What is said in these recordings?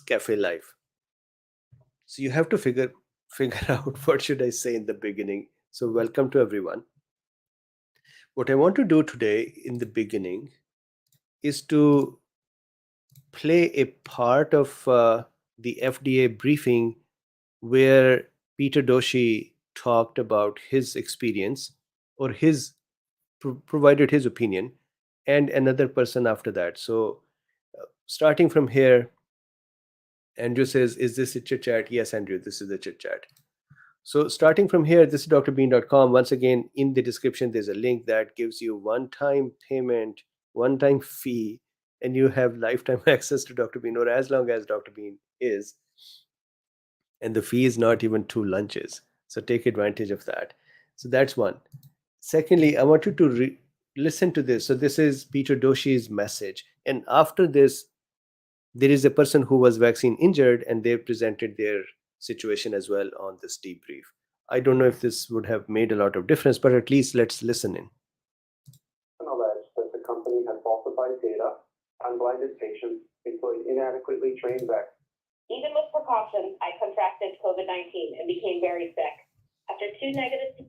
Cafe life. So you have to figure out what should I say in the beginning. So welcome to everyone. What I want to do today in the beginning is to play a part of the FDA briefing where Peter Doshi talked about his experience or his provided his opinion, and another person after that. So starting from here, Andrew says, "Is this a chit chat?" Yes, Andrew, this is a chit chat. So starting from here, this is DrBeen.com. Once again, in the description, there's a link that gives you one-time payment, one-time fee, and you have lifetime access to Dr. Bean, or as long as Dr. Bean is. And the fee is not even 2 lunches. So take advantage of that. So that's one. Secondly, I want you to listen to this. So this is Peter Doshi's message. And after this, there is a person who was vaccine injured and they presented their situation as well on this debrief. I don't know if this would have made a lot of difference, but at least let's listen in. Alleged that the company had falsified data, unblinded patients, employed inadequately trained vets. Even with precautions, I contracted COVID-19 and became very sick. After 2 negative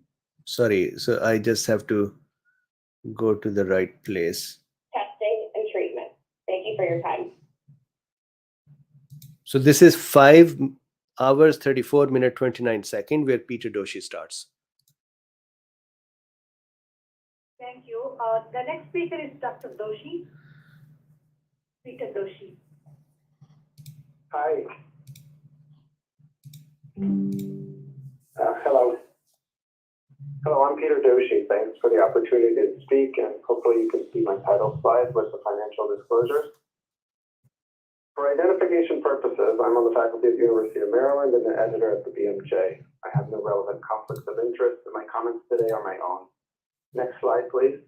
Sorry, so I just have to go to the right place. testing and treatment. Thank you for your time. So this is 5 hours, 34 minutes, 29 seconds where Peter Doshi starts. Thank you. The next speaker is Dr. Doshi. Peter Doshi. Hi. Hello. Hello, I'm Peter Doshi. Thanks for the opportunity to speak, and hopefully you can see my title slide with the financial disclosures. For identification purposes, I'm on the faculty at the University of Maryland and an editor at the BMJ. I have no relevant conflicts of interest, and my comments today are my own. Next slide, please.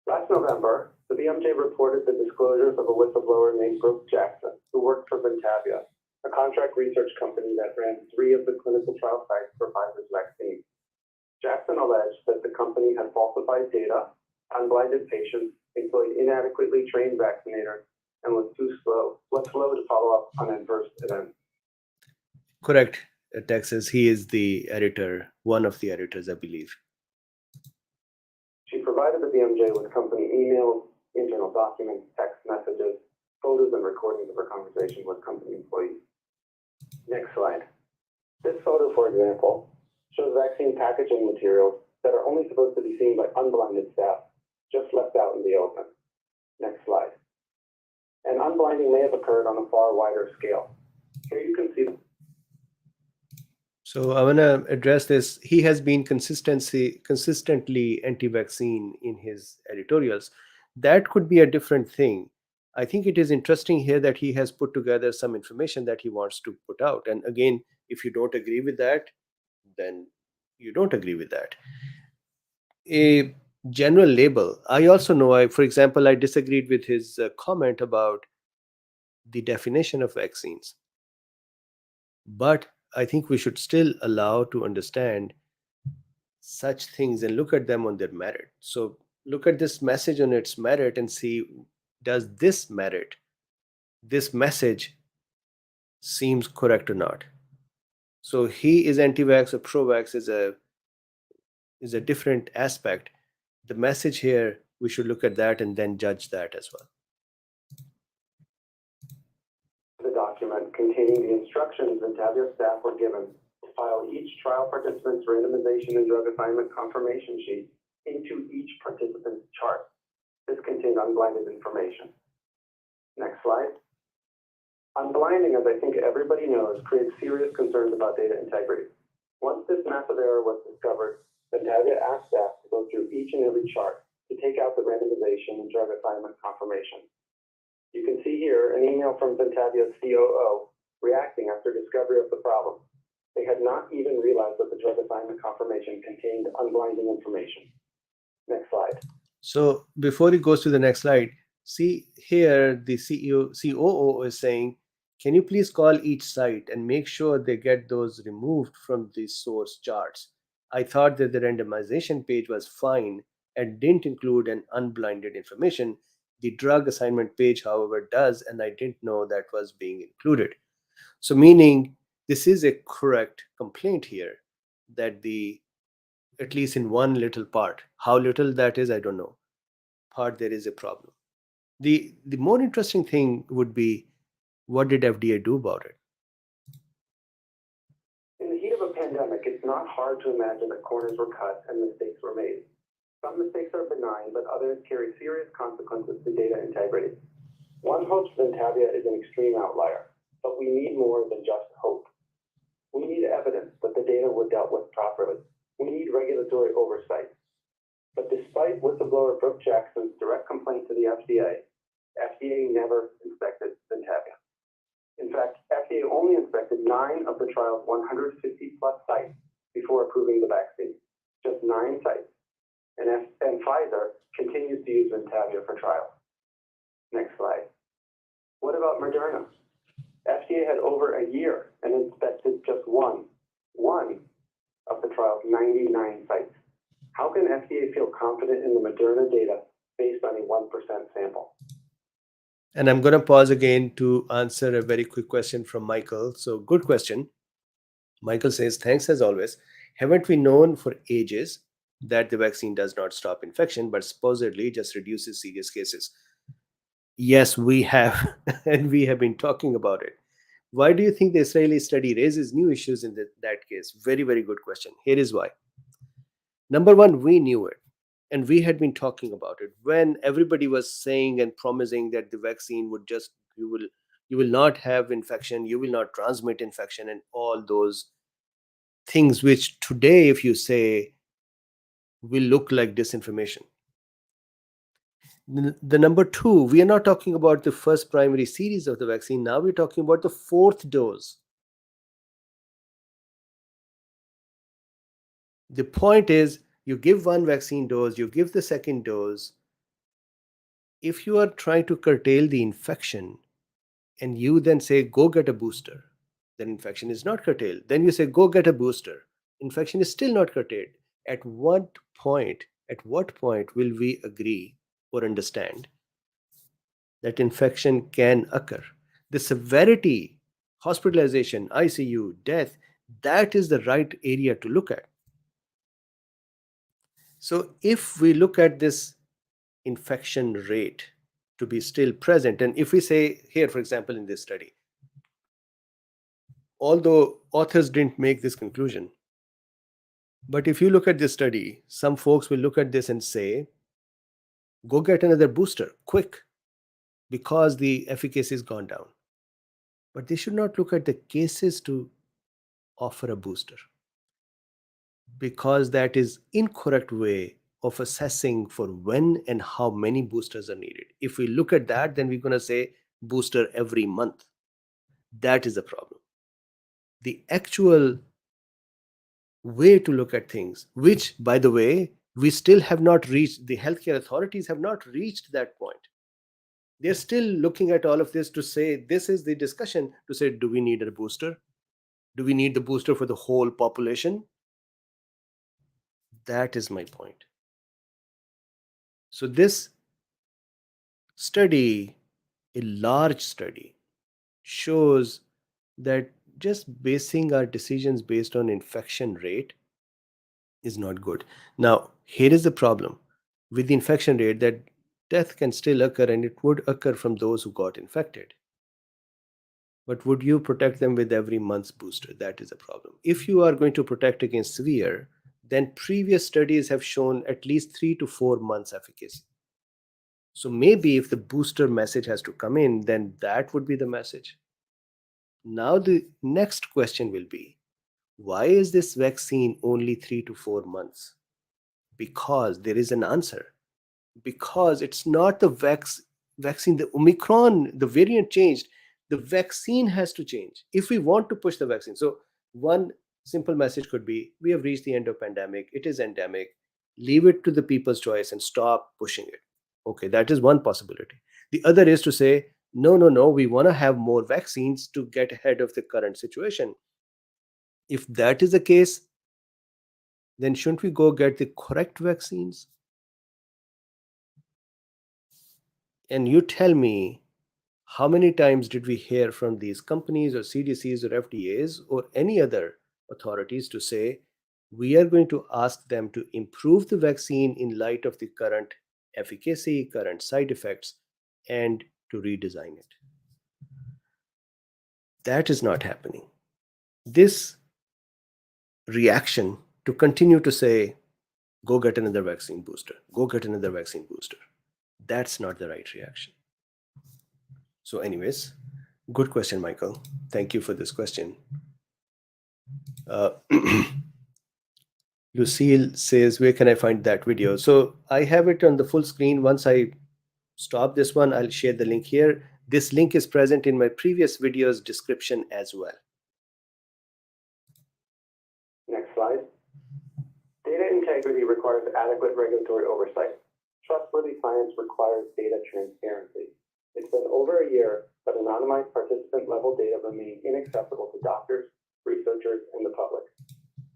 Last November, the BMJ reported the disclosures of a whistleblower named Brooke Jackson, who worked for Ventavia, a contract research company that ran 3 of the clinical trial sites for Pfizer's vaccine. Jackson alleged that the company had falsified data, unblinded patients, employed inadequately trained vaccinators, and was slow to follow up on adverse events. Correct, Texas. He is the editor, one of the editors, I believe. She provided the BMJ with company emails, internal documents, text messages, photos, and recordings of her conversation with company employees. Next slide. This photo, for example, shows vaccine packaging materials that are only supposed to be seen by unblinded staff, just left out in the open. Next slide. And unblinding may have occurred on a far wider scale. Here you can see. So I want to address this. He has been consistently anti-vaccine in his editorials. That could be a different thing. I think it is interesting here that he has put together some information that he wants to put out. And again, if you don't agree with that, then you don't agree with that. A general label. I also know, for example, I disagreed with his comment about the definition of vaccines. But I think we should still allow to understand such things and look at them on their merit. So look at this message on its merit and see, does this message seems correct or not? So he is anti-vax or pro-vax is a different aspect. The message here, we should look at that and then judge that as well. The document containing the instructions Ventavia staff were given to file each trial participant's randomization and drug assignment confirmation sheet into each participant's chart. This contained unblinded information. Next slide. Unblinding, as I think everybody knows, creates serious concerns about data integrity. Once this massive error was discovered, Ventavia asked staff to go through each and every chart to take out the randomization and drug assignment confirmation. You can see here an email from Ventavia's COO reacting after discovery of the problem. They had not even realized that the drug assignment confirmation contained unblinding information. Next slide. So before he goes to the next slide, see here the COO is saying, can you please call each site and make sure they get those removed from the source charts? I thought that the randomization page was fine and didn't include an unblinded information. The drug assignment page, however, does, and I didn't know that was being included. So meaning this is a correct complaint here, that the, at least in one little part, how little that is, I don't know, part there is a problem. The more interesting thing would be, what did FDA do about it? In the heat of a pandemic, it's not hard to imagine that corners were cut and mistakes were made. Some mistakes are benign, but others carry serious consequences to data integrity. One hopes Ventavia is an extreme outlier, but we need more than just hope. We need evidence that the data were dealt with properly. We need regulatory oversight. But despite whistleblower Brooke Jackson's direct complaint to the FDA never inspected Ventavia. In fact, FDA only inspected 9 of the trial's 150 plus sites before approving the vaccine. Just 9 sites. And Pfizer continues to use Ventavia for trials. Next slide. What about Moderna? FDA had over a year and inspected just one of the trial's 99 sites. How can FDA feel confident in the Moderna data based on a 1% sample? And I'm going to pause again to answer a very quick question from Michael. So, good question. Michael says, thanks as always. Haven't we known for ages that the vaccine does not stop infection, but supposedly just reduces serious cases? Yes, we have, and we have been talking about it. Why do you think the Israeli study raises new issues in that case? Very, very good question. Here is why. Number one, we knew it, and we had been talking about it when everybody was saying and promising that the vaccine would just, you will not have infection, you will not transmit infection, and all those things which today, if you say, will look like disinformation. The number two, we are not talking about the first primary series of the vaccine. Now we're talking about the 4th dose. The point is, you give one vaccine dose, you give the second dose. If you are trying to curtail the infection and you then say, go get a booster, then infection is not curtailed. Then you say, go get a booster. Infection is still not curtailed. At what point will we agree or understand that infection can occur? The severity, hospitalization, ICU, death, that is the right area to look at. So if we look at this infection rate to be still present, and if we say here, for example, in this study, although authors didn't make this conclusion, but if you look at this study, some folks will look at this and say, go get another booster, quick, because the efficacy has gone down. But they should not look at the cases to offer a booster, because that is incorrect way of assessing for when and how many boosters are needed. If we look at that, then we're going to say booster every month. That is the problem. The actual way to look at things, which, by the way, we still have not reached, the healthcare authorities have not reached that point. They're still looking at all of this to say, this is the discussion to say, do we need a booster? Do we need the booster for the whole population? That is my point. So this study, a large study, shows that just basing our decisions based on infection rate is not good. Now, here is the problem with the infection rate, that death can still occur, and it would occur from those who got infected. But would you protect them with every month's booster? That is a problem. If you are going to protect against severe, then previous studies have shown at least 3 to 4 months efficacy. So maybe if the booster message has to come in, then that would be the message. Now the next question will be, why is this vaccine only 3 to 4 months? Because there is an answer. Because it's not the vaccine, the Omicron, the variant changed. The vaccine has to change if we want to push the vaccine. So one simple message could be, we have reached the end of pandemic. It is endemic. Leave it to the people's choice and stop pushing it. Okay, that is one possibility. The other is to say, no, we want to have more vaccines to get ahead of the current situation. If that is the case, then shouldn't we go get the correct vaccines? And you tell me, how many times did we hear from these companies or CDCs or FDAs or any other authorities to say, we are going to ask them to improve the vaccine in light of the current efficacy, current side effects, and to redesign it? That is not happening. This reaction to continue to say, go get another vaccine booster, go get another vaccine booster, that's not the right reaction. So, anyways, good question, Michael. Thank you for this question. Lucille says, where can I find that video? So I have it on the full screen. Once I stop this one, I'll share the link here. This link is present in my previous video's description as well. Next slide. Data integrity requires adequate regulatory oversight. Trustworthy science requires data transparency. It's been over a year, but anonymized participant-level data remain inaccessible to doctors, researchers, and the public.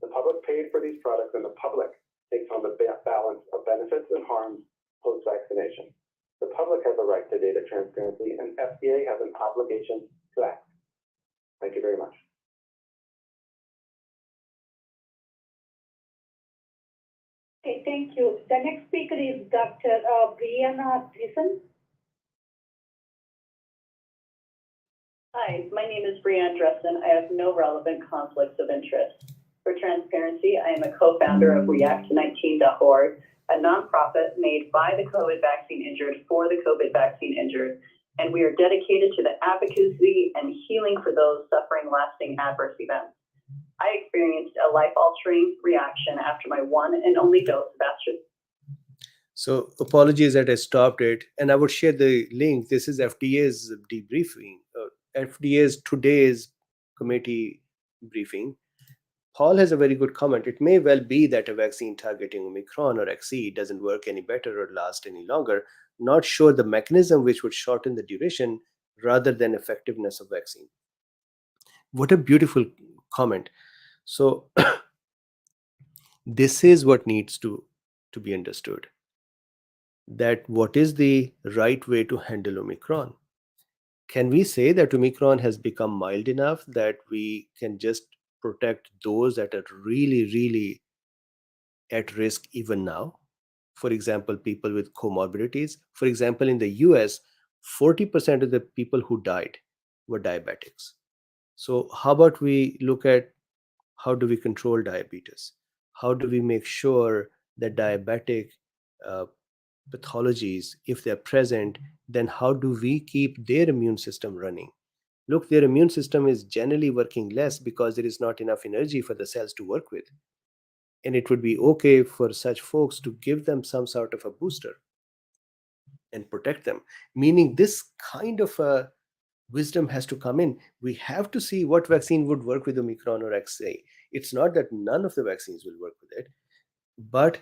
The public paid for these products, and the public takes on the balance of benefits and harms post-vaccination. The public has a right to data transparency, and FDA has an obligation to act. Thank you very much. Okay, thank you. The next speaker is Dr. Brianna Adhesion. Hi, my name is Brianne Dressen. I have no relevant conflicts of interest. For transparency, I am a co-founder of React19.org, a nonprofit made by the COVID vaccine injured for the COVID vaccine injured, and we are dedicated to the advocacy and healing for those suffering lasting adverse events. I experienced a life-altering reaction after my one and only dose of AstraZeneca. So apologies that I stopped it, and I would share the link. This is FDA's debriefing, FDA's today's committee briefing. Paul has a very good comment. It may well be that a vaccine targeting Omicron or XE doesn't work any better or last any longer. Not sure the mechanism which would shorten the duration rather than effectiveness of vaccine. What a beautiful comment. So this is what needs to be understood. That what is the right way to handle Omicron? Can we say that Omicron has become mild enough that we can just protect those that are really, really at risk even now? For example, people with comorbidities. For example, in the US, 40% of the people who died were diabetics. So how about we look at how do we control diabetes? How do we make sure that diabetic pathologies, if they're present, then how do we keep their immune system running? Look, their immune system is generally working less because there is not enough energy for the cells to work with. And it would be okay for such folks to give them some sort of a booster and protect them. Meaning this kind of a wisdom has to come in. We have to see what vaccine would work with Omicron or XA. It's not that none of the vaccines will work with it, but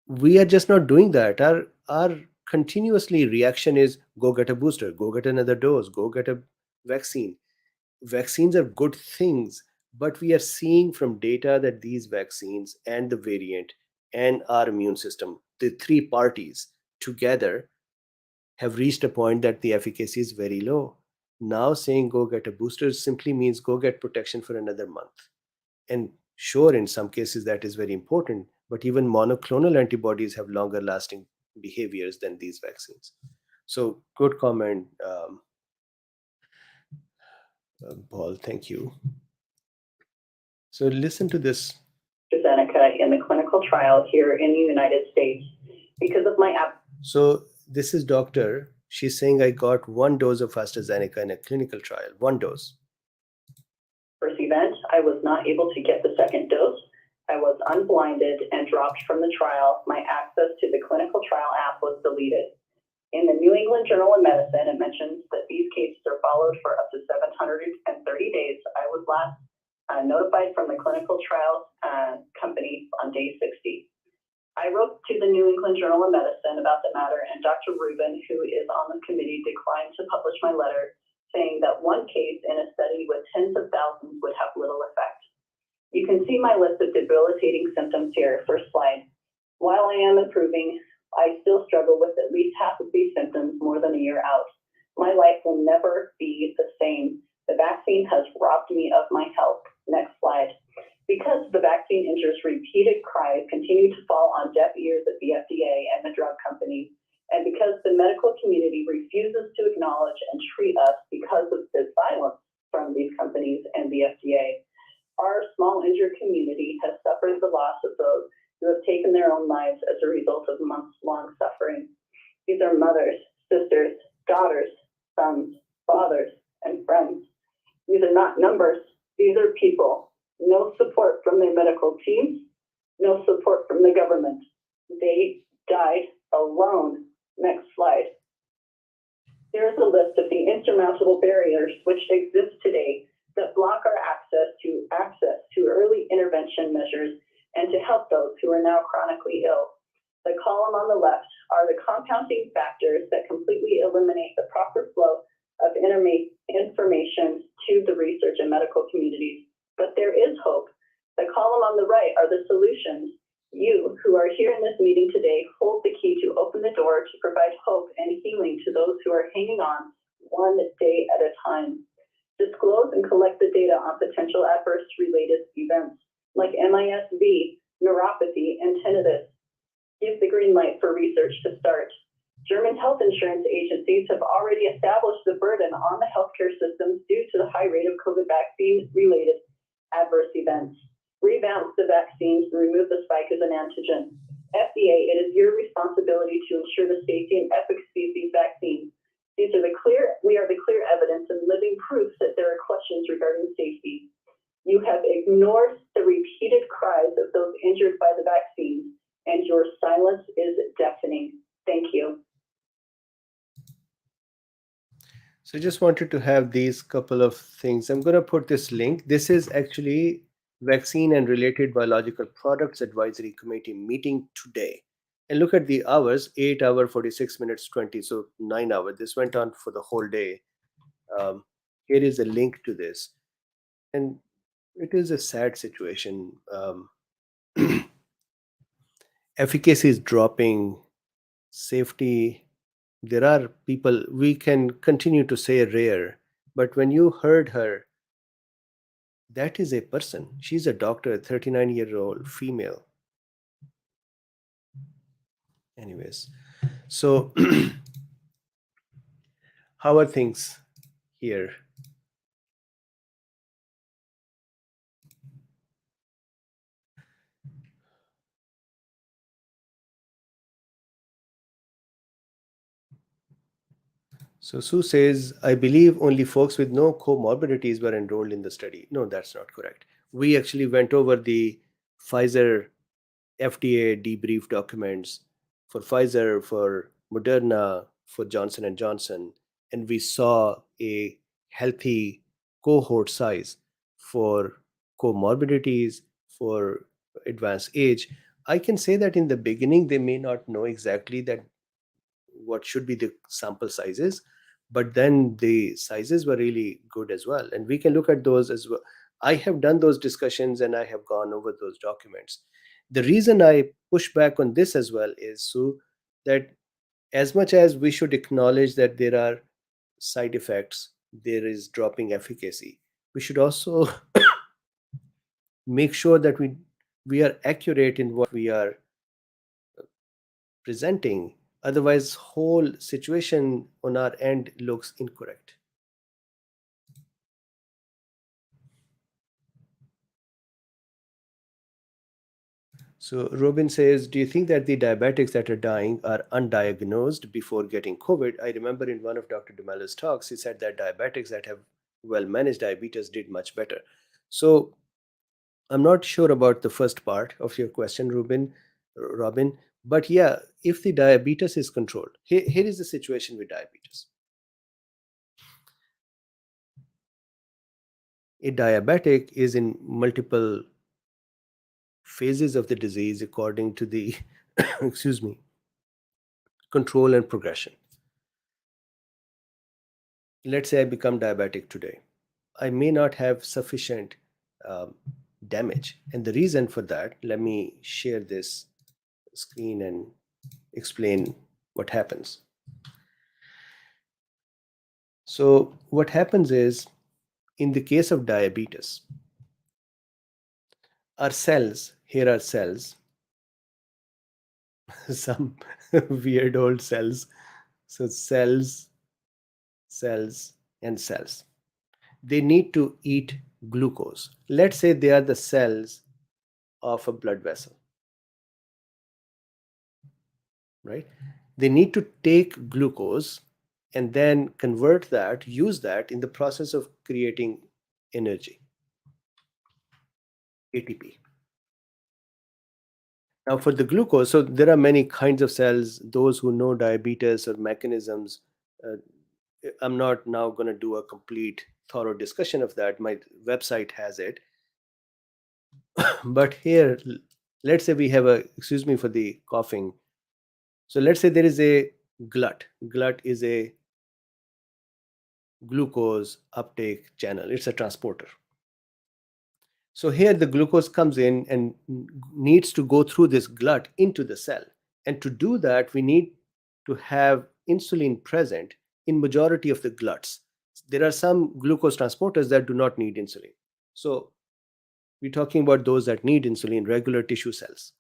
we are just not doing that. Our continuously reaction is go get a booster, go get another dose, go get a vaccine. Vaccines are good things, but we are seeing from data that these vaccines and the variant and our immune system, the three parties together, have reached a point that the efficacy is very low. Now saying go get a booster simply means go get protection for another month. And sure, in some cases that is very important, but even monoclonal antibodies have longer lasting behaviors than these vaccines. So good comment, Paul, thank you. So listen to this. AstraZeneca in the clinical trial here in the United States because of my So this is doctor. She's saying I got one dose of AstraZeneca in a clinical trial, one dose. First event, I was not able to get the second dose. I was unblinded and dropped from the trial. My access to the clinical trial app was deleted. In the New England Journal of Medicine, it mentions that these cases are followed for up to 730 days. I was last notified from the clinical trial company on day 60. I wrote to the New England Journal of Medicine about the matter, and Dr. Rubin, who is on the committee, declined to publish my letter, saying that one case in a study with tens of thousands would have little effect. You can see my list of debilitating symptoms here, first slide. While I am improving, I still struggle with at least half of these symptoms more than a year out. My life will never be the same. The vaccine has robbed me of my health. Next slide. Because the vaccine injures, repeated cries continue to fall on deaf ears at the FDA and the drug companies, and because the medical community refuses to acknowledge and treat us because of the silence from these companies and the FDA, our small injured community has suffered the loss of those who have taken their own lives as a result of months-long suffering. These are mothers, sisters, daughters, sons, fathers, and friends. These are not numbers. These are people. No support from their medical teams, no support from the government. They died alone. Next slide. Here's a list of the insurmountable barriers which exist today that block our access to early intervention measures and to help those who are now chronically ill. The column on the left are the compounding factors that completely eliminate the proper flow of information to the research and medical communities. But there is hope. The column on the right are the solutions. You, who are here in this meeting today, hold the key to open the door to provide hope and healing to those who are hanging on one day at a time. Disclose and collect the data on potential adverse related events like MIS-V, neuropathy, and tinnitus. Give the green light for research to start. German health insurance agencies have already established the burden on the healthcare systems due to the high rate of COVID vaccine-related adverse events. Revamp the vaccines and remove the spike as an antigen. FDA, it is your responsibility to ensure the safety and efficacy of these vaccines. We are the clear evidence and living proof that there are questions regarding safety. You have ignored the repeated cries of those injured by the vaccines, and your silence is deafening. Thank you. So I just wanted to have these couple of things. I'm going to put this link. This is actually Vaccine and Related Biological Products Advisory Committee meeting today. And look at the hours, 8 hours, 46 minutes, 20, so 9 hours. This went on for the whole day. Here is a link to this. And it is a sad situation. Efficacy is dropping, safety, there are people, we can continue to say rare, but when you heard her, that is a person. She's a doctor, 39-year-old female. Anyways, so how are things here? So Sue says, I believe only folks with no comorbidities were enrolled in the study. No, that's not correct. We actually went over the Pfizer FDA debrief documents for Pfizer, for Moderna, for Johnson & Johnson, and we saw a healthy cohort size for comorbidities, for advanced age. I can say that in the beginning, they may not know exactly that what should be the sample sizes, but then the sizes were really good as well. And we can look at those as well. I have done those discussions and I have gone over those documents. The reason I push back on this as well is so that as much as we should acknowledge that there are side effects, there is dropping efficacy, we should also make sure that we are accurate in what we are presenting. Otherwise, whole situation on our end looks incorrect. So Robin says, do you think that the diabetics that are dying are undiagnosed before getting COVID? I remember in one of Dr. Dumelo's talks, he said that diabetics that have well-managed diabetes did much better. So I'm not sure about the first part of your question, Robin, but yeah, if the diabetes is controlled, here is the situation with diabetes. A diabetic is in multiple phases of the disease according to the excuse me, control and progression. Let's say I become diabetic today. I may not have sufficient damage, and the reason for that, let me share this screen and explain what happens. So what happens is, in the case of diabetes, our cells, here are cells, some weird old cells. So cells, and cells. They need to eat glucose. Let's say they are the cells of a blood vessel, right? They need to take glucose and then convert that, use that in the process of creating energy, ATP. Now, for the glucose, so there are many kinds of cells. Those who know diabetes or mechanisms, uh, I'm not now going to do a complete, thorough discussion of that. My website has it. But here, let's say we have a, excuse me for the coughing. So let's say there is a glut. Glut is a glucose uptake channel. It's a transporter. So here the glucose comes in and needs to go through this glut into the cell. And to do that, we need to have insulin present in majority of the gluts. There are some glucose transporters that do not need insulin. So we're talking about those that need insulin, regular tissue cells.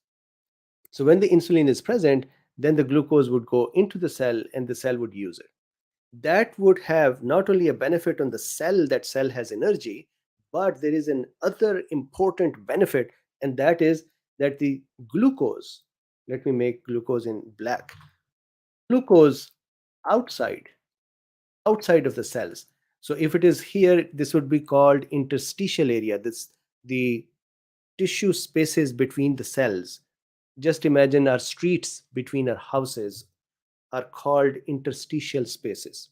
So when the insulin is present, then the glucose would go into the cell and the cell would use it. That would have not only a benefit on the cell, that cell has energy, but there is an other important benefit, and that is that the glucose, let me make glucose in black, glucose outside of the cells. So if it is here, this would be called interstitial area. This the tissue spaces between the cells. Just imagine our streets between our houses are called interstitial spaces.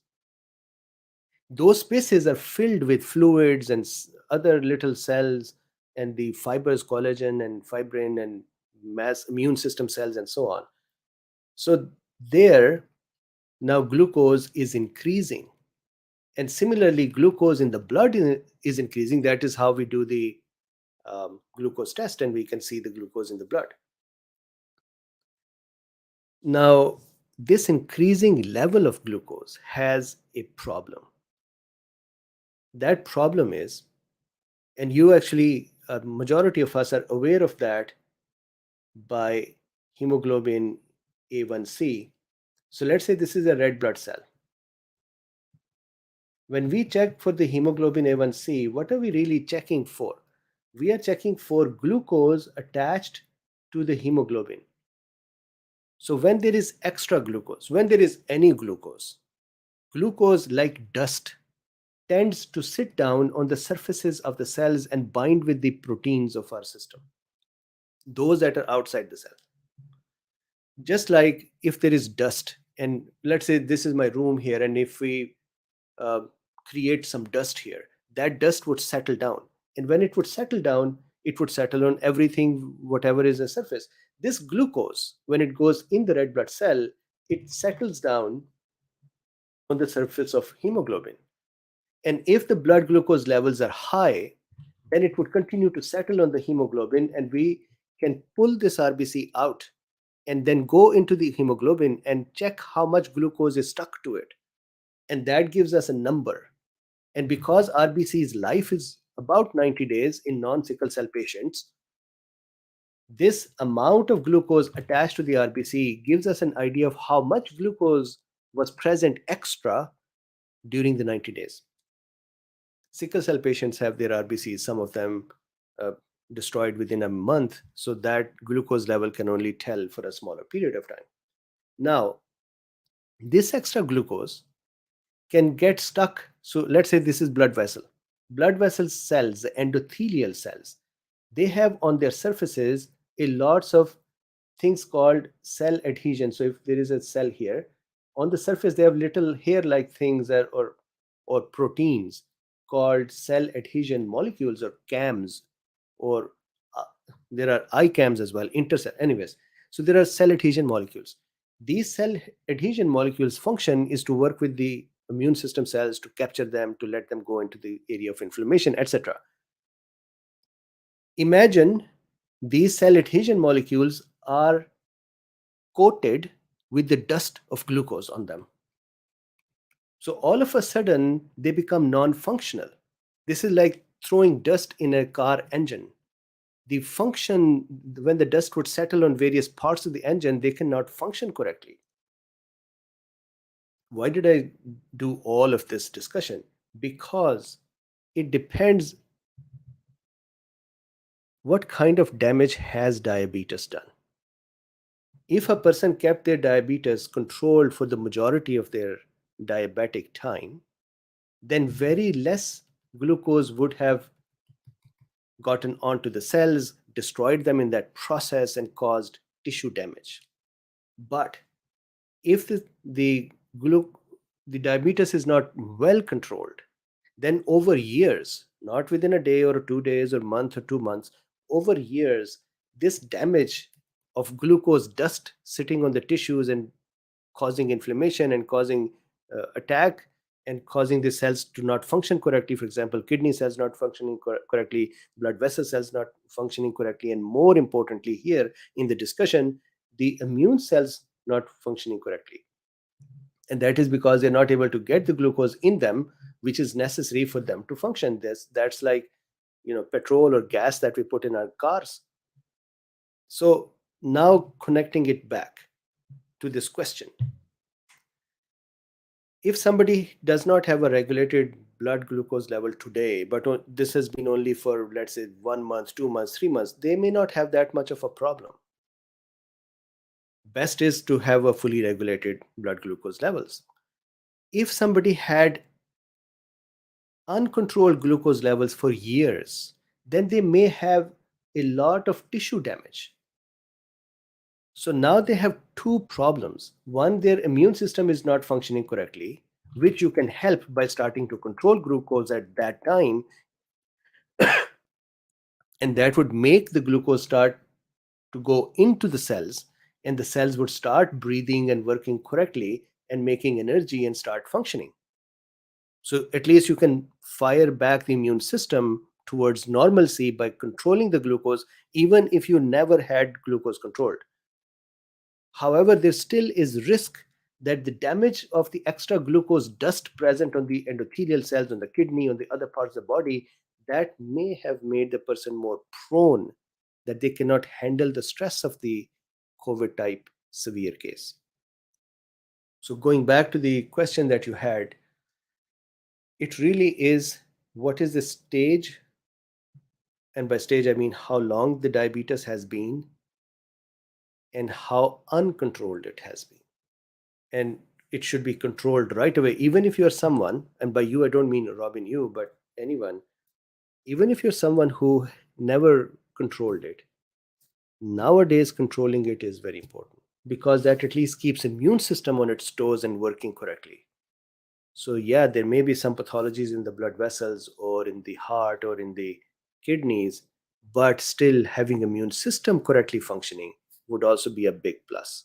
Those spaces are filled with fluids and other little cells and the fibers, collagen and fibrin and mass immune system cells and so on. So there, now glucose is increasing. And similarly, glucose in the blood is increasing. That is how we do the glucose test, and we can see the glucose in the blood. Now, this increasing level of glucose has a problem. That problem is, and you actually, a majority of us are aware of that by hemoglobin A1c. So let's say this is a red blood cell. When we check for the hemoglobin A1c, what are we really checking for? We are checking for glucose attached to the hemoglobin. So when there is extra glucose, when there is any glucose, glucose, like dust, tends to sit down on the surfaces of the cells and bind with the proteins of our system, those that are outside the cell. Just like if there is dust, and let's say this is my room here, and if we create some dust here, that dust would settle down. And when it would settle down, it would settle on everything, whatever is the surface. This glucose, when it goes in the red blood cell, it settles down on the surface of hemoglobin. And if the blood glucose levels are high, then it would continue to settle on the hemoglobin, and we can pull this RBC out and then go into the hemoglobin and check how much glucose is stuck to it. And that gives us a number. And because RBC's life is about 90 days in non-sickle cell patients, this amount of glucose attached to the RBC gives us an idea of how much glucose was present extra during the 90 days. Sickle cell patients have their RBCs, some of them destroyed within a month, so that glucose level can only tell for a smaller period of time. Now, this extra glucose can get stuck. So let's say this is blood vessel. Blood vessel cells, the endothelial cells, they have on their surfaces a lots of things called cell adhesion. So if there is a cell here, on the surface they have little hair-like things or proteins called cell adhesion molecules, or CAMs, or there are ICAMs as well, intercell. Anyways, so there are cell adhesion molecules. These cell adhesion molecules' function is to work with the immune system cells, to capture them, to let them go into the area of inflammation, etc. Imagine these cell adhesion molecules are coated with the dust of glucose on them. So all of a sudden, they become non-functional. This is like throwing dust in a car engine. The function, when the dust would settle on various parts of the engine, they cannot function correctly. Why did I do all of this discussion? Because it depends what kind of damage has diabetes done. If a person kept their diabetes controlled for the majority of their diabetic time, then very less glucose would have gotten onto the cells, destroyed them in that process, and caused tissue damage. But if the diabetes is not well controlled, then over years, not within a day or 2 days or month or 2 months, over years, this damage of glucose dust sitting on the tissues and causing inflammation and causing attack and causing the cells to not function correctly. For example, kidney cells not functioning correctly, blood vessel cells not functioning correctly, and more importantly here in the discussion, the immune cells not functioning correctly. And that is because they're not able to get the glucose in them, which is necessary for them to function. That's like, petrol or gas that we put in our cars. So now connecting it back to this question. If somebody does not have a regulated blood glucose level today, but this has been only for, let's say, 1 month, 2 months, 3 months, they may not have that much of a problem. Best is to have a fully regulated blood glucose levels. If somebody had uncontrolled glucose levels for years, then they may have a lot of tissue damage. So now they have two problems. One, their immune system is not functioning correctly, which you can help by starting to control glucose at that time. And that would make the glucose start to go into the cells, and the cells would start breathing and working correctly and making energy and start functioning. So at least you can fire back the immune system towards normalcy by controlling the glucose, even if you never had glucose controlled. However, there still is risk that the damage of the extra glucose dust present on the endothelial cells, on the kidney, on the other parts of the body, that may have made the person more prone, that they cannot handle the stress of the COVID type severe case. So going back to the question that you had, it really is, what is the stage? And by stage, I mean how long the diabetes has been and how uncontrolled it has been. And it should be controlled right away. Even if you're someone, and by you, I don't mean Robin, you, but anyone, even if you're someone who never controlled it, nowadays controlling it is very important, because that at least keeps immune system on its toes and working correctly. So yeah, there may be some pathologies in the blood vessels or in the heart or in the kidneys, but still having immune system correctly functioning would also be a big plus.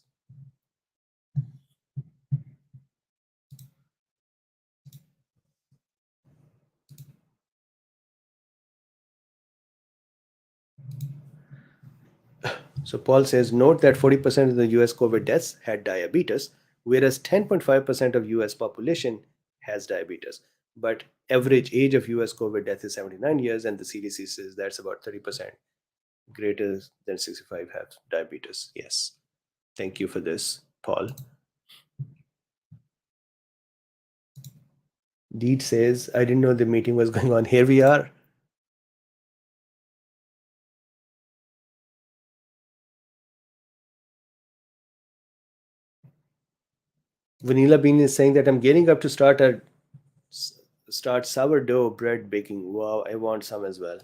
So Paul says, note that 40% of the US COVID deaths had diabetes, whereas 10.5% of US population has diabetes. But average age of US COVID death is 79 years, and the CDC says that's about 30% greater than 65 have diabetes. Yes. Thank you for this, Paul. Deed says, I didn't know the meeting was going on. Here we are. Vanilla Bean is saying that I'm getting up to start sourdough bread baking. Wow, I want some as well.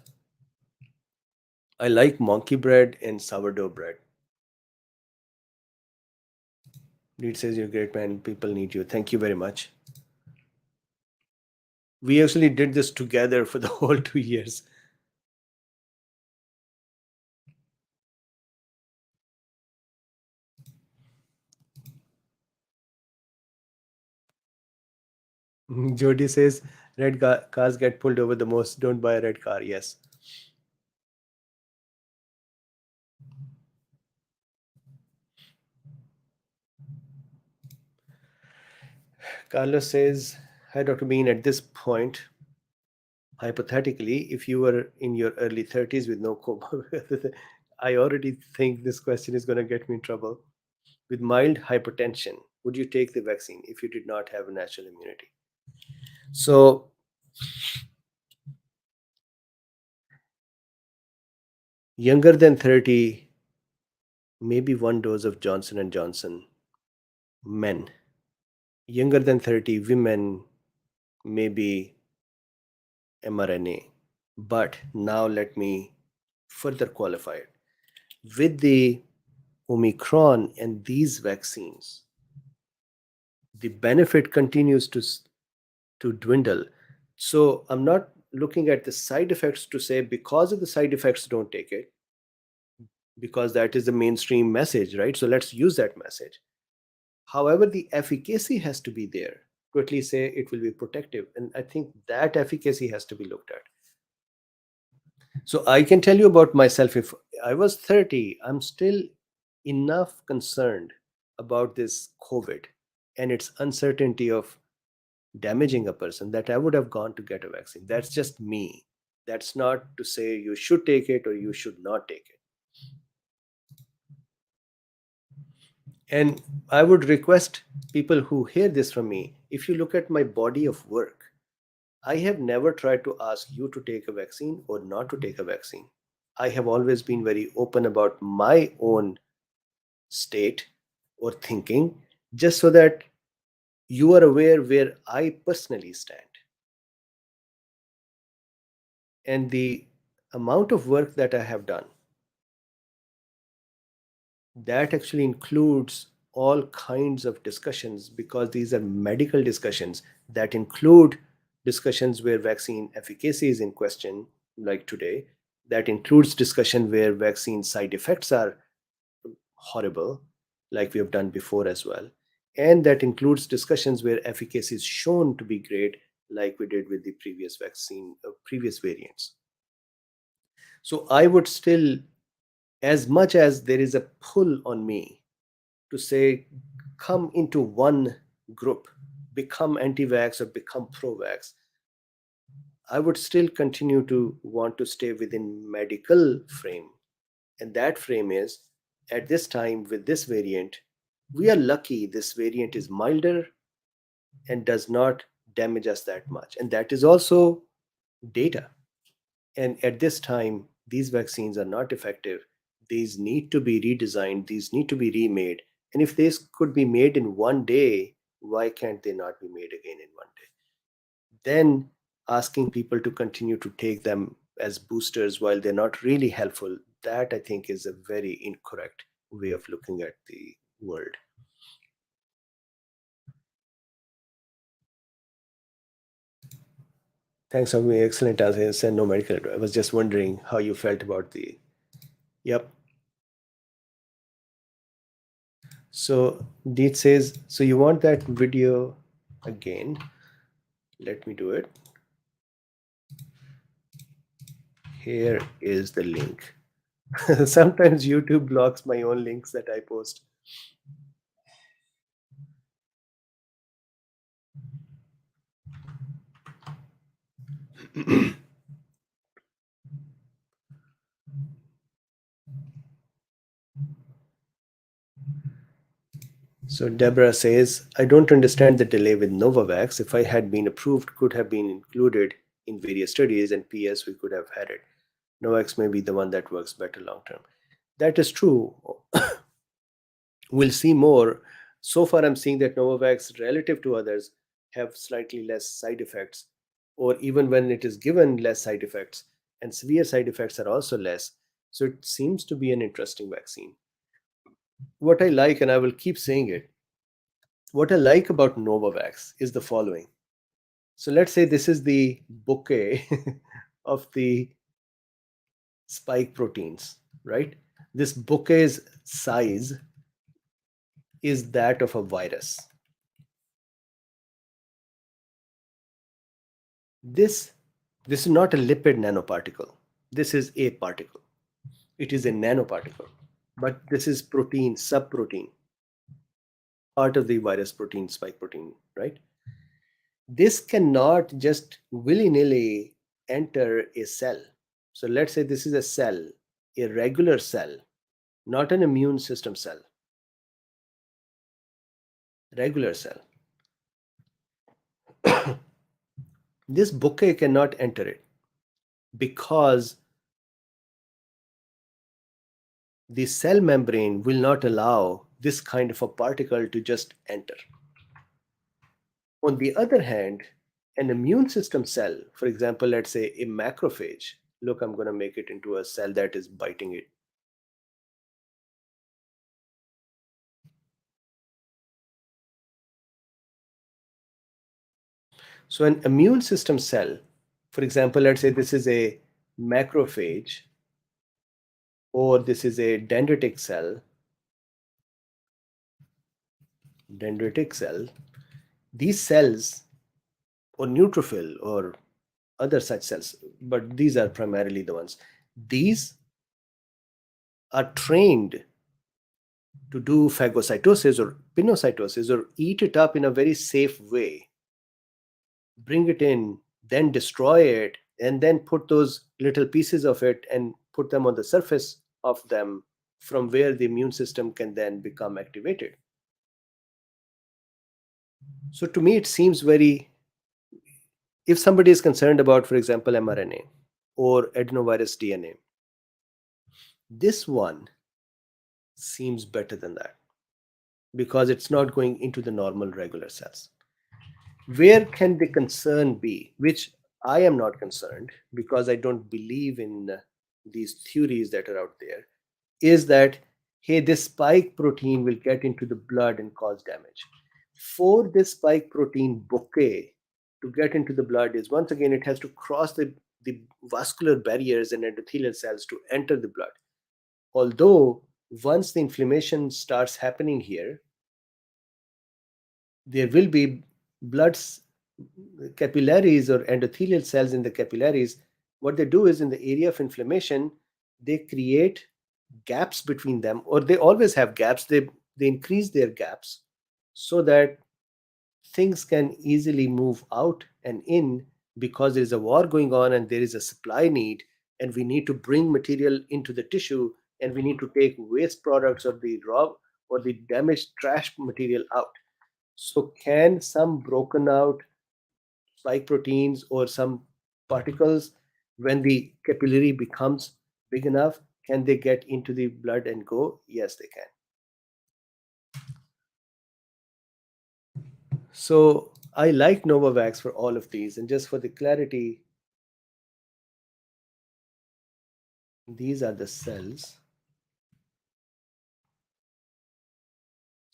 I like monkey bread and sourdough bread. Deed says, you're a great man. People need you. Thank you very much. We actually did this together for the whole 2 years. Jody says, red cars get pulled over the most. Don't buy a red car. Yes. Carlos says, hi, Dr. Bean. At this point, hypothetically, if you were in your early 30s with no comorbid, I already think this question is going to get me in trouble. With mild hypertension, would you take the vaccine if you did not have a natural immunity? So, younger than 30, maybe one dose of Johnson & Johnson. Men. Younger than 30, women, maybe mRNA. But now let me further qualify it. With the Omicron and these vaccines, the benefit continues to dwindle. So I'm not looking at the side effects to say because of the side effects, don't take it, because that is the mainstream message, right? So let's use that message. However, the efficacy has to be there to at least say it will be protective. And I think that efficacy has to be looked at. So I can tell you about myself. If I was 30, I'm still enough concerned about this COVID and its uncertainty of damaging a person that I would have gone to get a vaccine. That's just me. That's not to say you should take it or you should not take it. And I would request people who hear this from me, if you look at my body of work, I have never tried to ask you to take a vaccine or not to take a vaccine. I have always been very open about my own state or thinking, just so that you are aware where I personally stand. And the amount of work that I have done, that actually includes all kinds of discussions, because these are medical discussions that include discussions where vaccine efficacy is in question, like today. That includes discussion where vaccine side effects are horrible, like we have done before as well. And that includes discussions where efficacy is shown to be great, like we did with the previous vaccine, previous variants. So I would still, as much as there is a pull on me to say, come into one group, become anti-vax or become pro-vax, I would still continue to want to stay within medical frame. And that frame is, at this time with this variant, we are lucky this variant is milder and does not damage us that much. And that is also data. And at this time, these vaccines are not effective. These need to be redesigned, these need to be remade. And if this could be made in one day, why can't they not be made again in one day? Then asking people to continue to take them as boosters while they're not really helpful, that I think is a very incorrect way of looking at the world. Thanks for me. Excellent answer. Send no medical advice. I was just wondering how you felt about the. Yep. So Deet says, so you want that video again? Let me do it. Here is the link. Sometimes YouTube blocks my own links that I post. So Deborah says, I don't understand the delay with Novavax. If I had been approved, could have been included in various studies, and PS, we could have had it. Novavax may be the one that works better long term. That is true. We'll see more. So far, I'm seeing that Novavax, relative to others, have slightly less side effects, or even when it is given, less side effects, and severe side effects are also less. So it seems to be an interesting vaccine. What I like, and I will keep saying it, what I like about Novavax is the following. So let's say this is the bouquet of the spike proteins, right? This bouquet's size is that of a virus. This is not a lipid nanoparticle. This is a particle. It is a nanoparticle, but this is protein, subprotein. part of the virus protein, spike protein, right? This cannot just willy-nilly enter a cell. So let's say this is a cell, a regular cell, not an immune system cell, regular cell. This bouquet cannot enter it because the cell membrane will not allow this kind of a particle to just enter. On the other hand, an immune system cell, for example, let's say a macrophage, look, I'm going to make it into a cell that is biting it. So, an immune system cell, for example, let's say this is a macrophage or this is a dendritic cell. These cells, or neutrophil or other such cells, but these are primarily the ones. These are trained to do phagocytosis or pinocytosis or eat it up in a very safe way, bring it in, then destroy it, and then put those little pieces of it and put them on the surface of them, from where the immune system can then become activated. So to me, it seems very, if somebody is concerned about, for example, mRNA or adenovirus DNA, this one seems better than that because it's not going into the normal regular cells. Where can the concern be? Which I am not concerned because I don't believe in these theories that are out there, is that, hey, this spike protein will get into the blood and cause damage. For this spike protein bouquet to get into the blood, is once again, it has to cross the vascular barriers and endothelial cells to enter the blood. Although, once the inflammation starts happening here, there will be blood capillaries or endothelial cells in the capillaries. What they do is, in the area of inflammation, they create gaps between them, or they always have gaps. They increase their gaps so that things can easily move out and in, because there is a war going on and there is a supply need, and we need to bring material into the tissue, and we need to take waste products or the raw or the damaged trash material out. So can some broken out spike proteins or some particles, when the capillary becomes big enough, can they get into the blood and go? Yes, they can. So I like Novavax for all of these. And just for the clarity, these are the cells.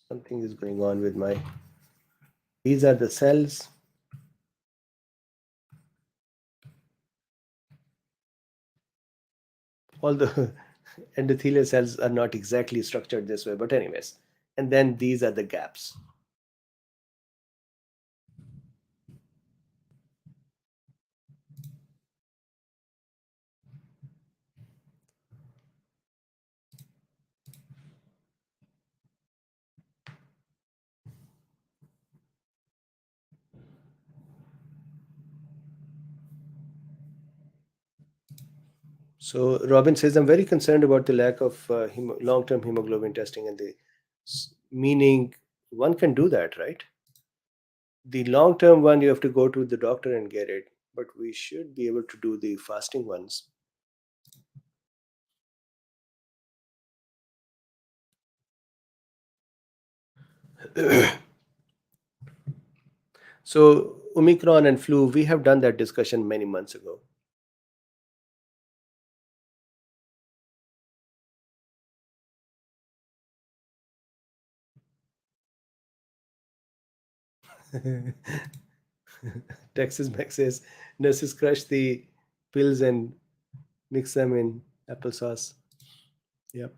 Something is going on with my. These are the cells. Although endothelial cells are not exactly structured this way, but anyways. And then these are the gaps. So Robin says, I'm very concerned about the lack of long-term hemoglobin testing, and the meaning one can do that, right? The long-term one, you have to go to the doctor and get it, but we should be able to do the fasting ones. So Omicron and flu, we have done that discussion many months ago. Texas Max says nurses crush the pills and mix them in applesauce. Yep.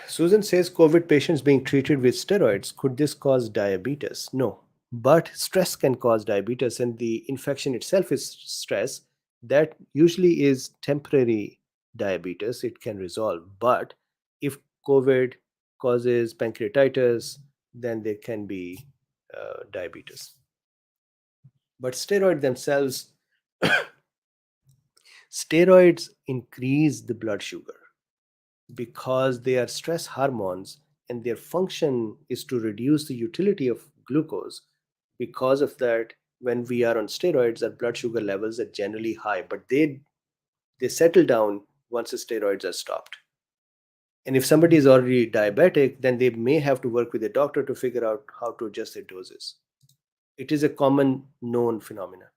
Susan says COVID patients being treated with steroids, could this cause diabetes? No. But stress can cause diabetes, and the infection itself is stress. That usually is temporary diabetes, it can resolve. But if COVID causes pancreatitis, then there can be diabetes. But steroids increase the blood sugar because they are stress hormones, and their function is to reduce the utility of glucose. Because of that, when we are on steroids, our blood sugar levels are generally high, but they settle down once the steroids are stopped. And if somebody is already diabetic, then they may have to work with a doctor to figure out how to adjust their doses. It is a common known phenomenon.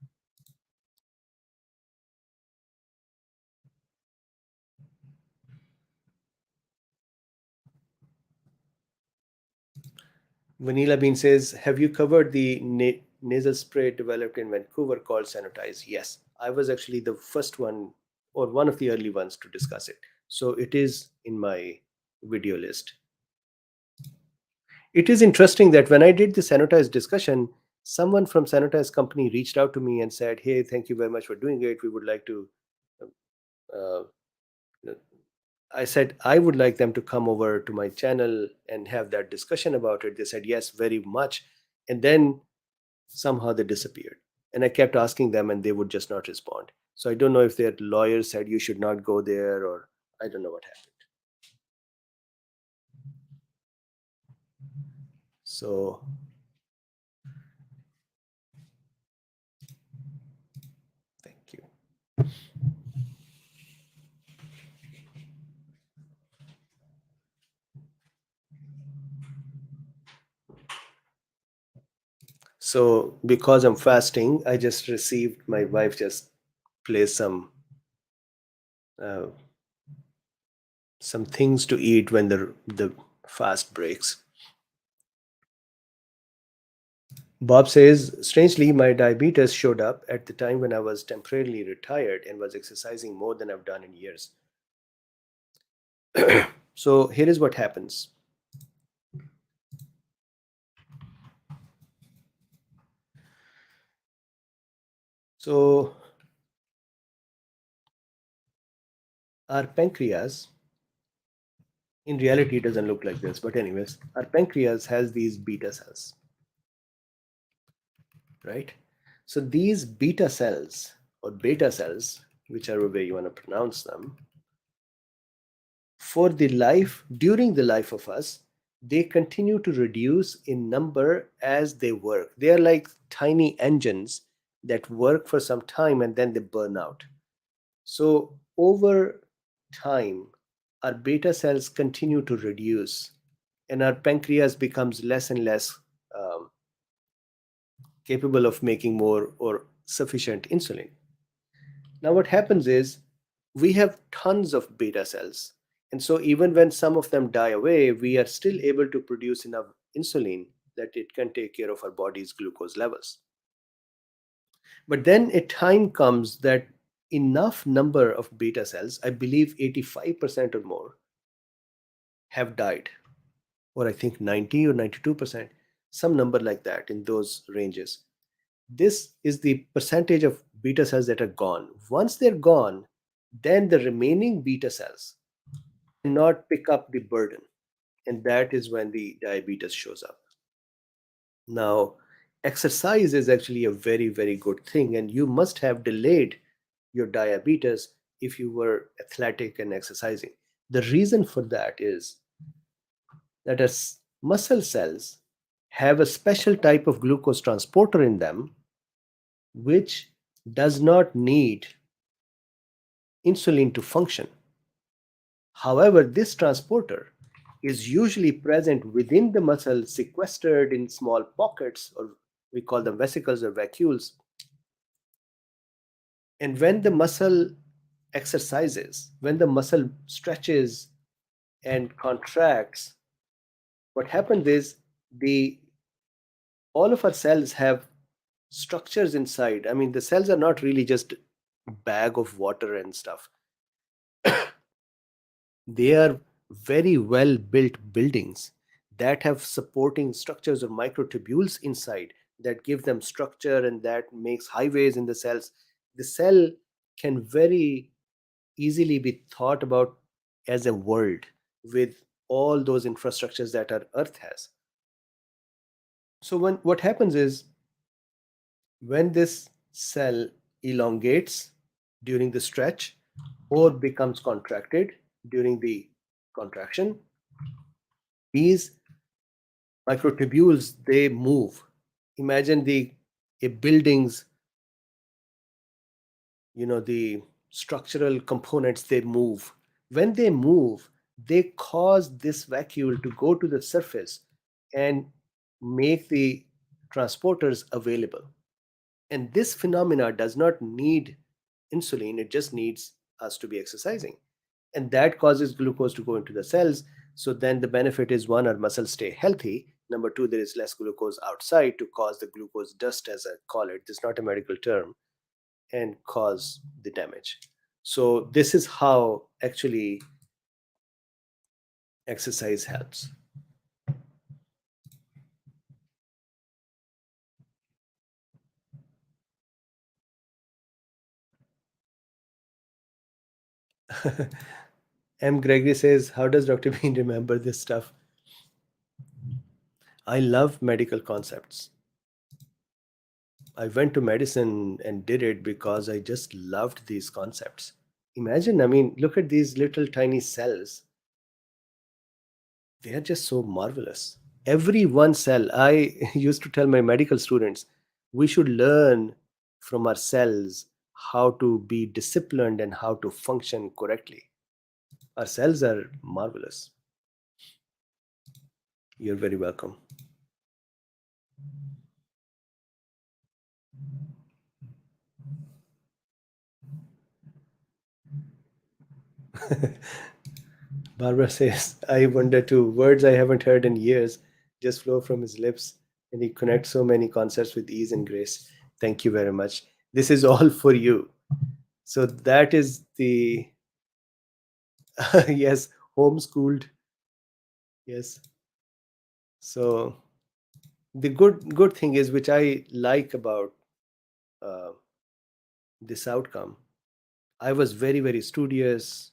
Vanilla Bean says, have you covered the nasal spray developed in Vancouver called Sanitize? Yes, I was actually the first one or one of the early ones to discuss it. So it is in my video list. It is interesting that when I did the Sanitize discussion, someone from Sanitize company reached out to me and said, hey, thank you very much for doing it. We would like to, uh, I said, I would like them to come over to my channel and have that discussion about it. They said, yes, very much. And then somehow they disappeared. And I kept asking them and they would just not respond. So I don't know if their lawyer said you should not go there, or I don't know what happened. So thank you. So because I'm fasting, I just received, my wife just placed uh, some things to eat when the fast breaks. Bob says, strangely, my diabetes showed up at the time when I was temporarily retired and was exercising more than I've done in years. So here is what happens. So our pancreas, in reality, it doesn't look like this, but anyways, our pancreas has these beta cells, right? So these beta cells or beta cells, whichever way you want to pronounce them, during the life of us, they continue to reduce in number as they work. They are like tiny engines that work for some time and then they burn out. So over time, our beta cells continue to reduce, and our pancreas becomes less and less um, capable of making more or sufficient insulin. Now, what happens is we have tons of beta cells. And so, even when some of them die away, we are still able to produce enough insulin that it can take care of our body's glucose levels. But then a time comes that enough number of beta cells, I believe 85% or more, have died, or I think 90 or 92%, some number like that in those ranges. This is the percentage of beta cells that are gone. Once they're gone, then the remaining beta cells cannot pick up the burden, and that is when the diabetes shows up. Now, exercise is actually a very, very good thing, and you must have delayed your diabetes if you were athletic and exercising. The reason for that is that as muscle cells have a special type of glucose transporter in them, which does not need insulin to function. However, this transporter is usually present within the muscle, sequestered in small pockets, or we call them vesicles or vacuoles. And when the muscle exercises, when the muscle stretches and contracts, what happens is all of our cells have structures inside. I mean, the cells are not really just a bag of water and stuff. They are very well built buildings that have supporting structures or microtubules inside that give them structure and that makes highways in the cells. The cell can very easily be thought about as a world with all those infrastructures that our earth has. So what happens is, when this cell elongates during the stretch or becomes contracted during the contraction, these microtubules, they move. Imagine the a building's, the structural components, they move. When they move, they cause this vacuole to go to the surface and make the transporters available. And this phenomena does not need insulin, it just needs us to be exercising. And that causes glucose to go into the cells. So then the benefit is, one, our muscles stay healthy. Number two, there is less glucose outside to cause the glucose dust, as I call it. This is not a medical term, and cause the damage. So this is how actually exercise helps. M. Gregory says, how does Dr. Bean remember this stuff? I love medical concepts. I went to medicine and did it because I just loved these concepts. Imagine, I mean, look at these little tiny cells. They are just so marvelous. Every one cell, I used to tell my medical students, we should learn from our cells how to be disciplined and how to function correctly. Our cells are marvelous. You're very welcome. Barbara says, I wonder too, words I haven't heard in years just flow from his lips, and he connects so many concepts with ease and grace. Thank you very much. This is all for you. So that is the, yes, homeschooled. Yes. So the good thing is, which I like about uh, this outcome, I was very, very studious,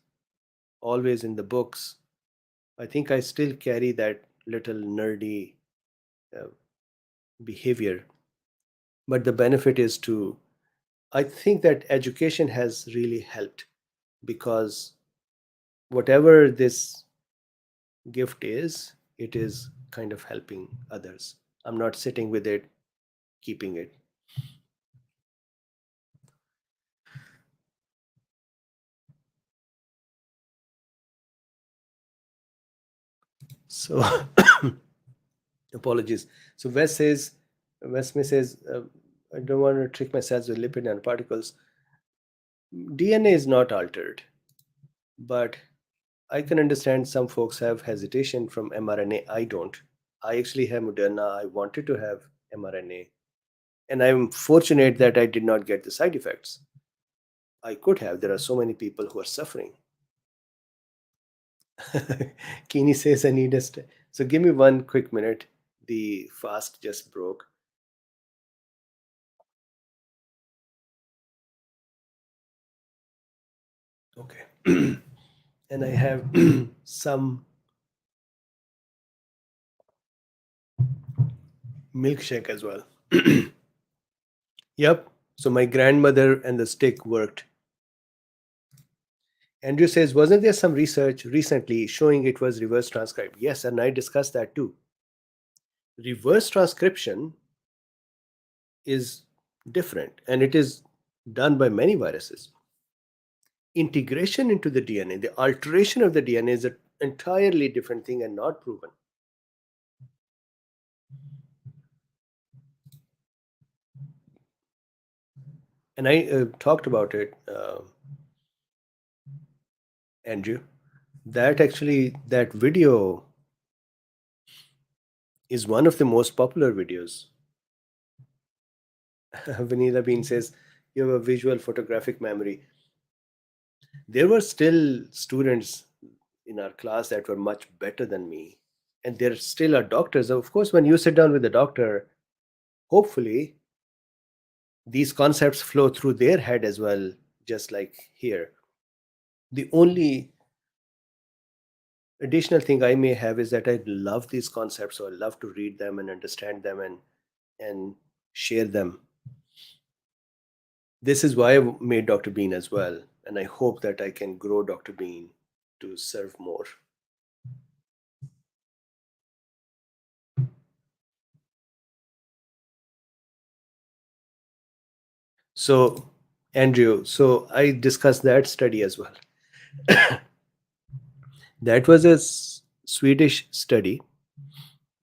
always in the books. I think I still carry that little nerdy uh, behavior, but the benefit is to, I think that education has really helped, because whatever this gift is, it is kind of helping others. I'm not sitting with it, keeping it. So apologies. So Wes Smith says, I don't want to trick my cells with lipid nanoparticles. DNA is not altered, but I can understand some folks have hesitation from mRNA. I don't. I actually have Moderna. I wanted to have mRNA, and I'm fortunate that I did not get the side effects. I could have. There are so many people who are suffering. Kini says, I need a so give me one quick minute. The fast just broke. Okay. And I have some milkshake as well. Yep. So my grandmother and the stick worked. Andrew says, wasn't there some research recently showing it was reverse transcribed? Yes, and I discussed that too. Reverse transcription is different, and it is done by many viruses. Integration into the DNA, the alteration of the DNA, is an entirely different thing and not proven. And I talked about it, Andrew. That video is one of the most popular videos. Vanilla Bean says, you have a visual photographic memory. There were still students in our class that were much better than me, and there still are doctors. Of course, when you sit down with a doctor, hopefully these concepts flow through their head as well, just like here. The only additional thing I may have is that I love these concepts, so I love to read them and understand them and share them. This is why I made DrBeen as well, and I hope that I can grow DrBeen to serve more. So, Andrew, so I discussed that study as well. That was a Swedish study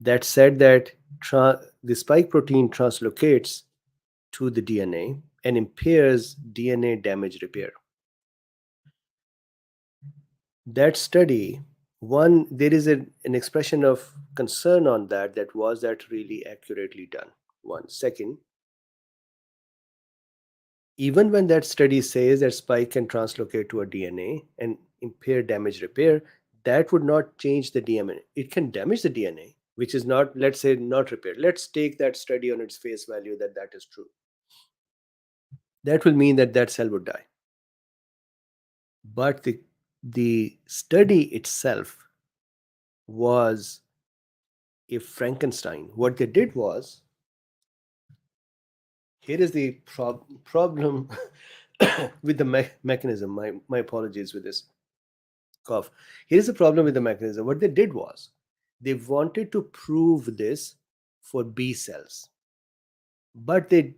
that said that the spike protein translocates to the DNA and impairs DNA damage repair. That study, one, there is an expression of concern on that was that really accurately done. One. Second, even when that study says that spike can translocate to a DNA and impair damage repair, that would not change the DNA. It can damage the DNA, which is not, let's say, not repaired. Let's take that study on its face value that that is true. That will mean that that cell would die. But the study itself was a Frankenstein. What they did was, here is the problem with the mechanism. My apologies with this cough. Here's the problem with the mechanism. What they did was, they wanted to prove this for B cells, but the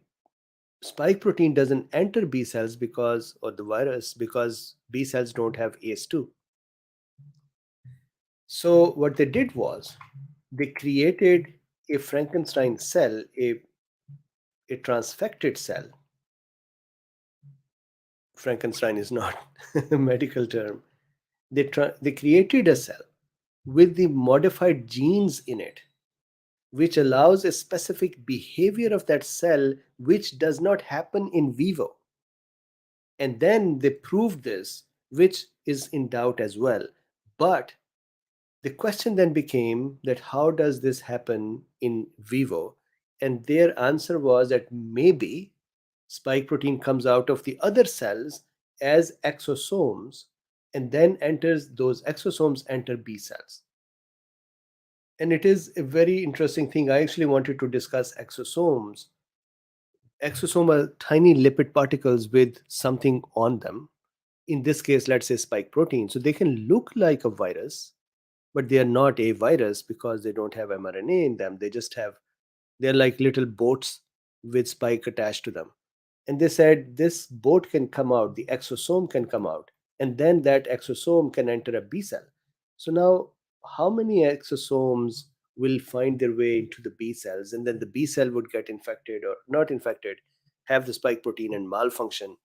spike protein doesn't enter B cells because, or the virus, because B cells don't have ACE2. So what they did was, they created a Frankenstein cell, a transfected cell. Frankenstein is not a medical term. They created a cell with the modified genes in it, which allows a specific behavior of that cell which does not happen in vivo. And then they proved this, which is in doubt as well. But the question then became that how does this happen in vivo? And their answer was that maybe spike protein comes out of the other cells as exosomes, and then those exosomes enter B cells. And it is a very interesting thing. I actually wanted to discuss exosomes. Exosomes are tiny lipid particles with something on them. In this case, let's say spike protein. So they can look like a virus, but they are not a virus because they don't have mRNA in them. They're like little boats with spike attached to them. And they said this boat can come out, the exosome can come out, and then that exosome can enter a B cell. So now, how many exosomes will find their way into the B cells, and then the B cell would get infected or not infected, have the spike protein and malfunction?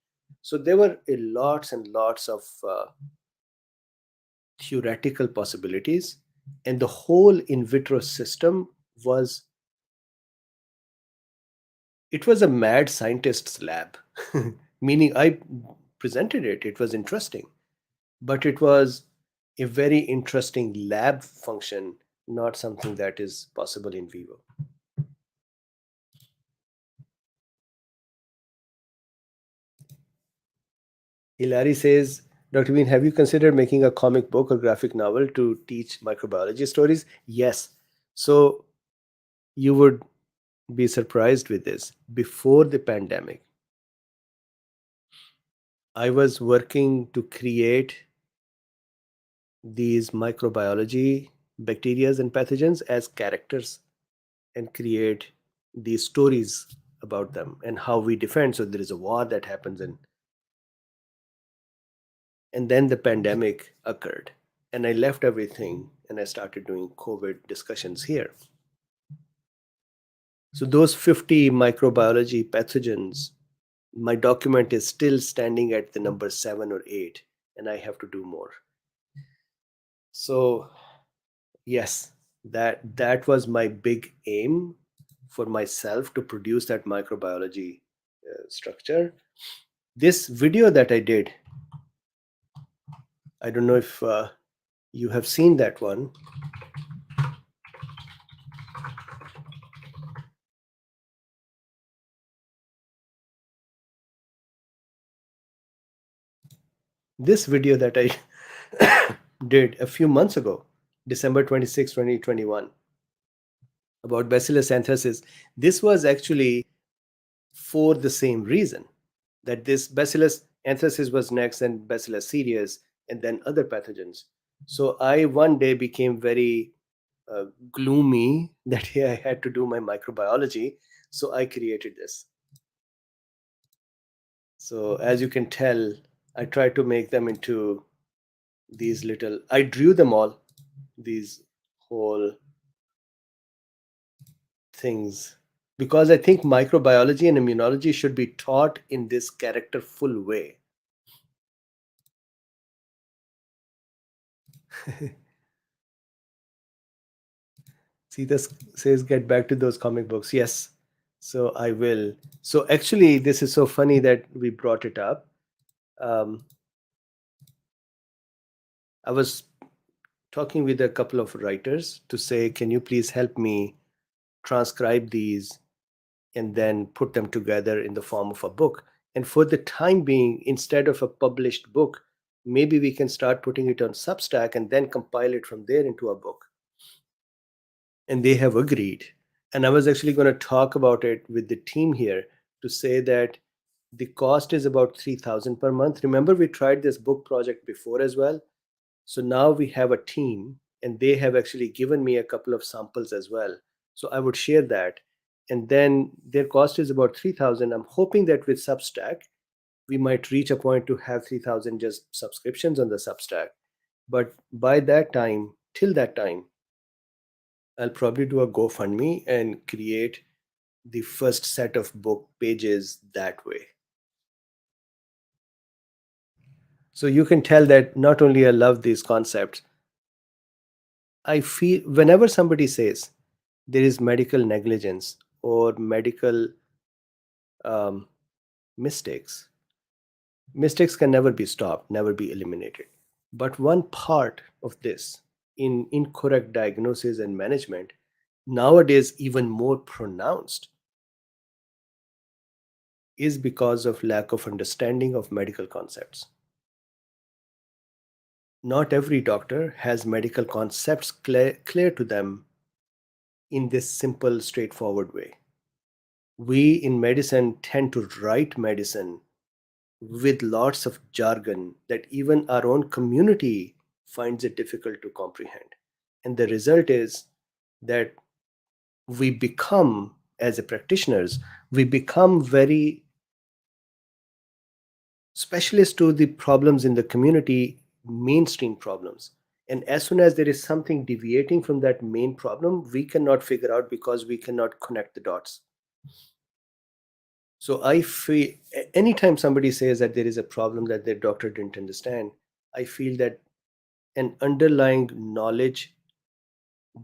So there were lots and lots of theoretical possibilities, and the whole in vitro system was a mad scientist's lab. Meaning, I presented it, it was interesting, but it was a very interesting lab function, not something that is possible in vivo. Hilary says, Dr. Bean, have you considered making a comic book or graphic novel to teach microbiology stories? Yes. So you would be surprised with this. Before the pandemic, I was working to create these microbiology bacteria and pathogens as characters and create these stories about them and how we defend. So there is a war that happens, and then the pandemic occurred, and I left everything and I started doing COVID discussions here. So those 50 microbiology pathogens, my document is still standing at the number 7 or 8, and I have to do more. So yes, that was my big aim for myself, to produce that microbiology structure. This video that I did, I don't know if You have seen that one. This video that I did a few months ago, December 26, 2021, about Bacillus anthracis, this was actually for the same reason, that this Bacillus anthracis was next, and Bacillus cereus, and then other pathogens. So I one day became very gloomy that I had to do my microbiology. So I created this. So as you can tell, I tried to make them into these little, I drew them all, these whole things, because I think microbiology and immunology should be taught in this characterful way. See, this says get back to those comic books. Yes, so I will. So actually, this is so funny that we brought it up. I was talking with a couple of writers to say, can you please help me transcribe these and then put them together in the form of a book? And for the time being, instead of a published book, maybe we can start putting it on Substack and then compile it from there into a book. And they have agreed. And I was actually going to talk about it with the team here to say that the cost is about 3,000 per month. Remember, we tried this book project before as well. So now we have a team, and they have actually given me a couple of samples as well. So I would share that. And then their cost is about 3,000. I'm hoping that with Substack, we might reach a point to have 3,000 just subscriptions on the Substack. But by that time, till that time, I'll probably do a GoFundMe and create the first set of book pages that way. So you can tell that not only I love these concepts, I feel whenever somebody says there is medical negligence or medical um, mistakes, mistakes can never be stopped, never be eliminated. But one part of this in incorrect diagnosis and management, nowadays even more pronounced, is because of lack of understanding of medical concepts. Not every doctor has medical concepts clear to them in this simple, straightforward way. We in medicine tend to write medicine with lots of jargon that even our own community finds it difficult to comprehend. And the result is that we become, as a practitioners, we become very specialist to the problems in the community, mainstream problems. And as soon as there is something deviating from that main problem, we cannot figure out because we cannot connect the dots. So I feel anytime somebody says that there is a problem that their doctor didn't understand, I feel that an underlying knowledge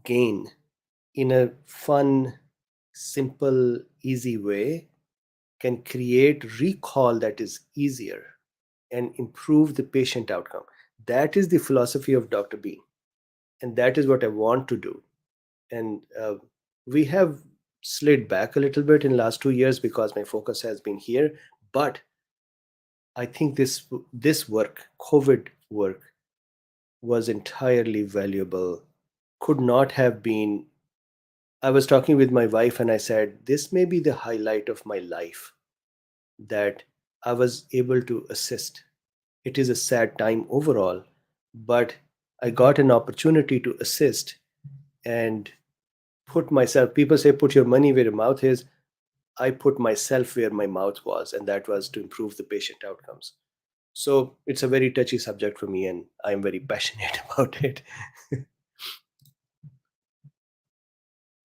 gain in a fun, simple, easy way can create recall that is easier and improve the patient outcome. That is the philosophy of DrBeen. And that is what I want to do. And we have slid back a little bit in last 2 years because my focus has been here. But I think this work, COVID work, was entirely valuable. Could not have been. I was talking with my wife and I said, this may be the highlight of my life, that I was able to assist. It is a sad time overall, but I got an opportunity to assist and put myself, people say, put your money where your mouth is. I put myself where my mouth was, and that was to improve the patient outcomes. So it's a very touchy subject for me, and I'm very passionate about it.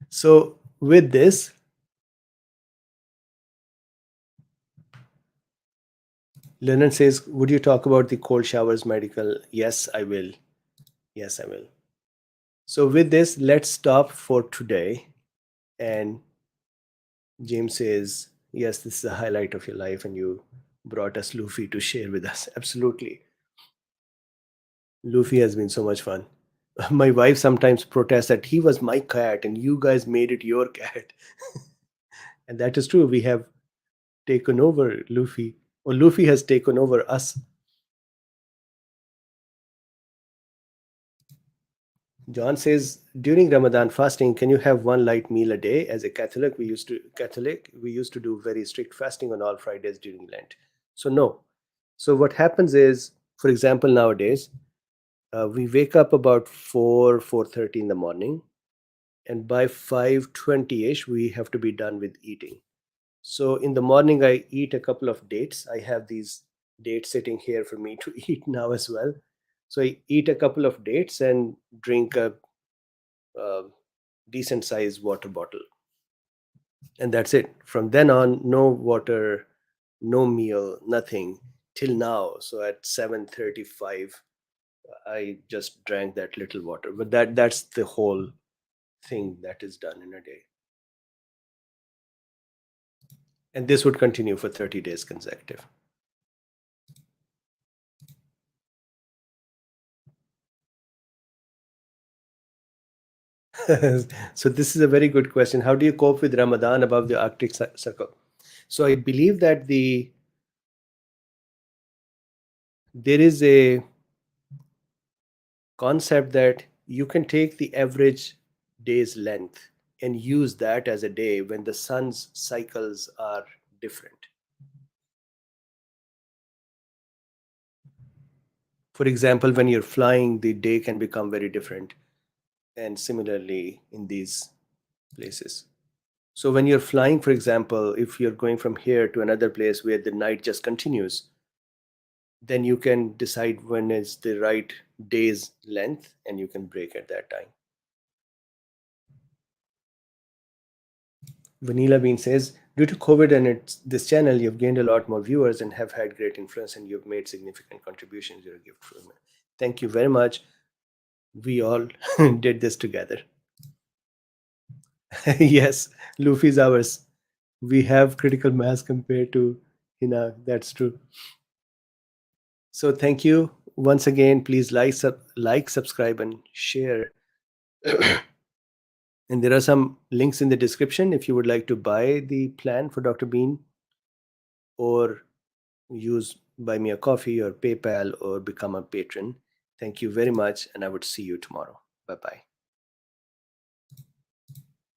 So with this, Lennon says, would you talk about the cold showers medical? Yes, I will. Yes, I will. So with this, let's stop for today. And James says, yes, this is a highlight of your life, and you brought us Luffy to share with us. Absolutely. Luffy has been so much fun. My wife sometimes protests that he was my cat and you guys made it your cat. And that is true. We have taken over Luffy, or Luffy has taken over us. John says, during Ramadan fasting, can you have one light meal a day? As a Catholic, we used to do very strict fasting on all Fridays during Lent. So no. So what happens is, for example, nowadays, we wake up about 4:30 in the morning, and by 5:20ish, we have to be done with eating. So in the morning, I eat a couple of dates. I have these dates sitting here for me to eat now as well. So I eat a couple of dates and drink a decent sized water bottle, and that's it. From then on, no water, no meal, nothing till now. So at 7:35, I just drank that little water. But that's the whole thing that is done in a day, and this would continue for 30 days consecutive. So this is a very good question. How do you cope with Ramadan above the Arctic Circle? So I believe that there is a concept that you can take the average day's length and use that as a day when the sun's cycles are different. For example, when you're flying, the day can become very different, and similarly in these places. So when you're flying, for example, if you're going from here to another place where the night just continues, then you can decide when is the right day's length and you can break at that time. Vanilla Bean says, due to COVID and this channel, you've gained a lot more viewers and have had great influence, and you've made significant contributions. You're a gift from me. Thank you very much. We all did this together. Yes, Luffy's ours. We have critical mass compared to Hina. That's true. So thank you once again. Please like, subscribe, and share. And there are some links in the description if you would like to buy the plan for Dr. Bean, or use Buy Me a Coffee or PayPal or become a patron. Thank you very much, and I would see you tomorrow. Bye bye.